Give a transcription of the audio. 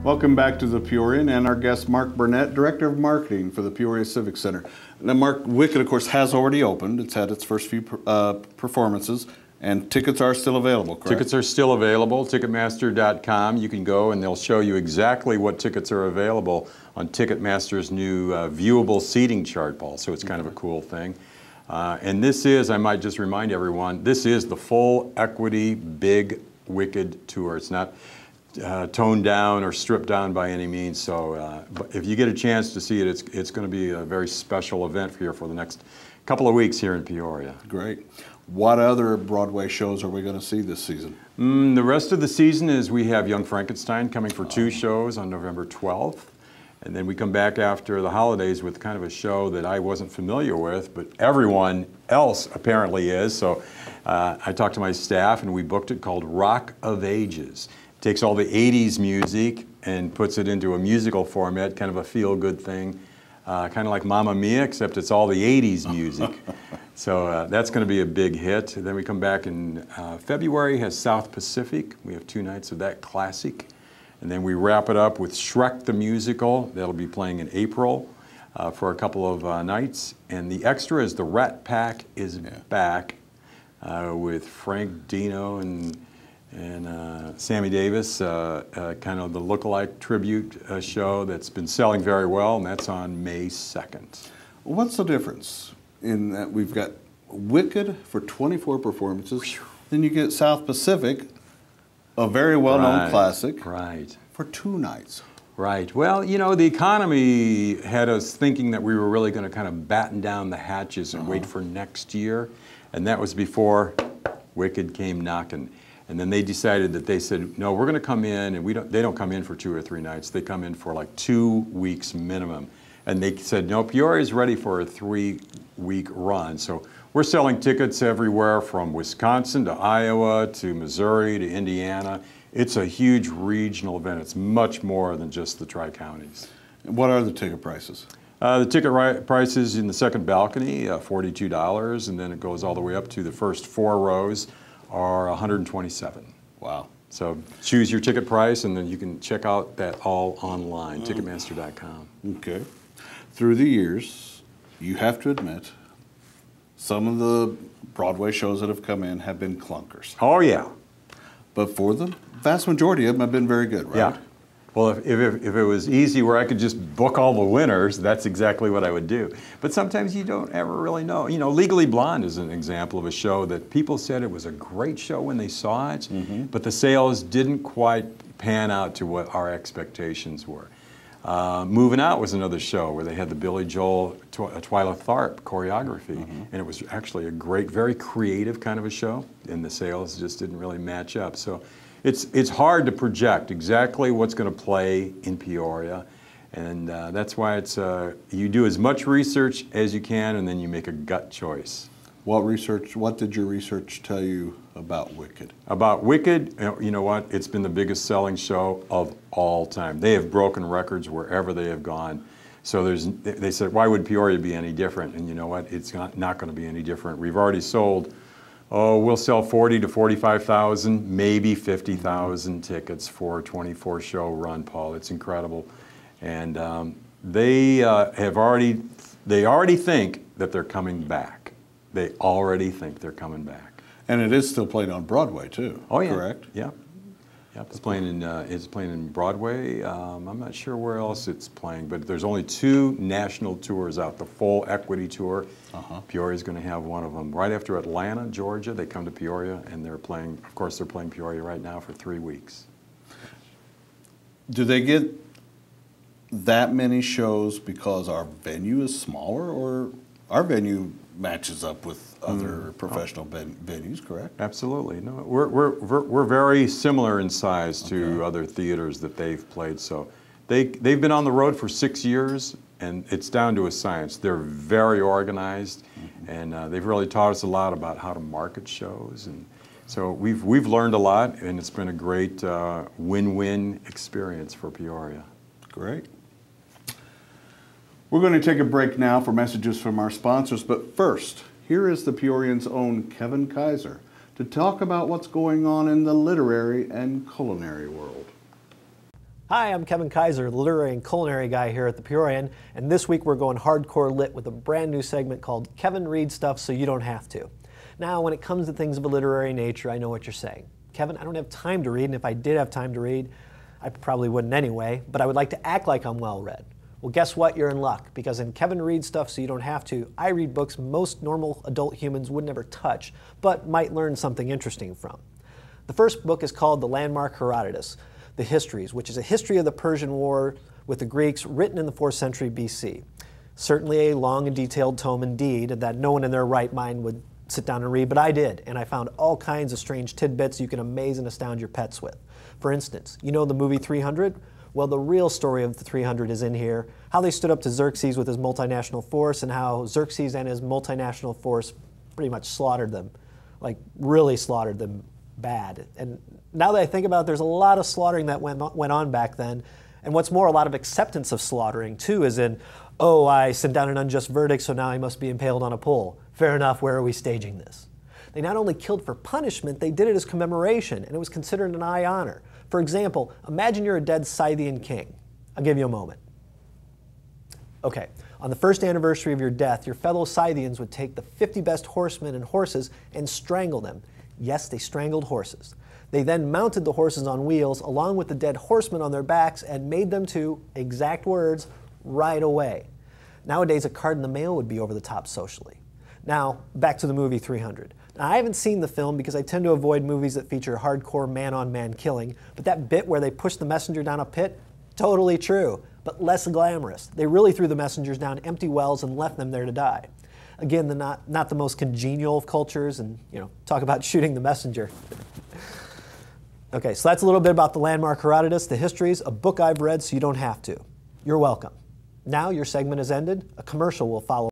Welcome back to the Peorian and our guest Marc Burnett, Director of Marketing for the Peoria Civic Center. Now Marc, Wicked of course has already opened. It's had its first few performances and tickets are still available, correct? Tickets are still available, Ticketmaster.com. You can go and they'll show you exactly what tickets are available on Ticketmaster's new viewable seating chart, Paul, so it's kind of a cool thing. And this is, I might just remind everyone, this is the full equity big Wicked tour. It's not toned down or stripped down by any means. So but if you get a chance to see it, it's going to be a very special event here for the next couple of weeks here in Peoria. Great. What other Broadway shows are we going to see this season? The rest of the season is we have Young Frankenstein coming for 2 shows on November 12th. And then we come back after the holidays with kind of a show that I wasn't familiar with, but everyone else apparently is. So I talked to my staff and we booked it, called Rock of Ages. Takes all the 80s music and puts it into a musical format, kind of a feel-good thing, kind of like Mamma Mia, except it's all the 80s music. So that's going to be a big hit. Then we come back in February, has South Pacific. We have 2 nights of that classic. And then we wrap it up with Shrek the Musical. That'll be playing in April for a couple of nights. And the extra is the Rat Pack is back with Frank Dino and Sammy Davis, kind of the look-alike tribute show that's been selling very well, and that's on May 2nd. What's the difference in that we've got Wicked for 24 performances, then you get South Pacific, a very well-known classic, for 2 nights? Right. Well, you know, the economy had us thinking that we were really going to kind of batten down the hatches and wait for next year, and that was before Wicked came knocking. And then they decided that they said, no, we're going to come in, and they don't come in for 2 or 3 nights. They come in for like 2 weeks minimum. And they said, no, Peoria is ready for a 3-week run. So we're selling tickets everywhere from Wisconsin to Iowa to Missouri to Indiana. It's a huge regional event. It's much more than just the Tri-Counties. What are the ticket prices? The ticket prices in the second balcony, $42, and then it goes all the way up to the first 4 rows are $127. Wow. So choose your ticket price, and then you can check out that all online, Ticketmaster.com. Okay. Through the years, you have to admit, some of the Broadway shows that have come in have been clunkers. Oh, yeah. But for the vast majority of them have been very good, right? Yeah. Well, if it was easy where I could just book all the winners, that's exactly what I would do. But sometimes you don't ever really know. You know, Legally Blonde is an example of a show that people said it was a great show when they saw it, but the sales didn't quite pan out to what our expectations were. Moving Out was another show where they had the Billy Joel, Twyla Tharp choreography, and it was actually a great, very creative kind of a show, and the sales just didn't really match up. So it's hard to project exactly what's going to play in Peoria, and that's why it's you do as much research as you can, and then you make a gut choice. What did your research tell you about Wicked? About Wicked, you know what? It's been the biggest selling show of all time. They have broken records wherever they have gone. So they said, why would Peoria be any different? And you know what? It's not going to be any different. We've already sold, we'll sell 40 to 45,000, maybe 50,000 tickets for a 24-show run, Paul. It's incredible. And they already think that they're coming back. They already think they're coming back. And it is still playing on Broadway too. Oh yeah, correct? Yeah, yeah. It's playing in Broadway. I'm not sure where else it's playing, but there's only 2 national tours out. The full equity tour. Peoria is going to have one of them right after Atlanta, Georgia. They come to Peoria and they're playing. Of course, they're playing Peoria right now for 3 weeks. Do they get that many shows because our venue is smaller, or our venue matches up with other professional venues, correct? Absolutely. No, we're very similar in size to other theaters that they've played. So they've been on the road for 6 years, and it's down to a science. They're very organized, and they've really taught us a lot about how to market shows. And so we've learned a lot, and it's been a great win-win experience for Peoria. Great. We're going to take a break now for messages from our sponsors, but first, here is the Peorian's own Kevin Kizer to talk about what's going on in the literary and culinary world. Hi, I'm Kevin Kizer, the literary and culinary guy here at the Peorian, and this week we're going hardcore lit with a brand new segment called Kevin Reads Stuff So You Don't Have to. Now, when it comes to things of a literary nature, I know what you're saying. Kevin, I don't have time to read, and if I did have time to read, I probably wouldn't anyway, but I would like to act like I'm well-read. Well, guess what? You're in luck, because in Kevin Reads Stuff So You Don't Have to, I read books most normal adult humans would never touch, but might learn something interesting from. The first book is called The Landmark Herodotus, The Histories, which is a history of the Persian War with the Greeks written in the 4th century BC. Certainly a long and detailed tome indeed that no one in their right mind would sit down and read, but I did, and I found all kinds of strange tidbits you can amaze and astound your pets with. For instance, you know the movie 300? Well, the real story of the 300 is in here, how they stood up to Xerxes with his multinational force and how Xerxes and his multinational force pretty much slaughtered them, like really slaughtered them bad. And now that I think about it, there's a lot of slaughtering that went on back then. And what's more, a lot of acceptance of slaughtering too, as in, oh, I sent down an unjust verdict, so now I must be impaled on a pole. Fair enough, where are we staging this? They not only killed for punishment, they did it as commemoration, and it was considered an high honor. For example, imagine you're a dead Scythian king. I'll give you a moment. Okay, on the first anniversary of your death, your fellow Scythians would take the 50 best horsemen and horses and strangle them. Yes, they strangled horses. They then mounted the horses on wheels along with the dead horsemen on their backs and made them to, exact words, ride away. Nowadays, a card in the mail would be over the top socially. Now, back to the movie 300. Now, I haven't seen the film because I tend to avoid movies that feature hardcore man-on-man killing, but that bit where they push the messenger down a pit, totally true, but less glamorous. They really threw the messengers down empty wells and left them there to die. Again, not the most congenial of cultures, and talk about shooting the messenger. Okay, so that's a little bit about The Landmark Herodotus, The Histories, a book I've read so you don't have to. You're welcome. Now your segment is ended. A commercial will follow.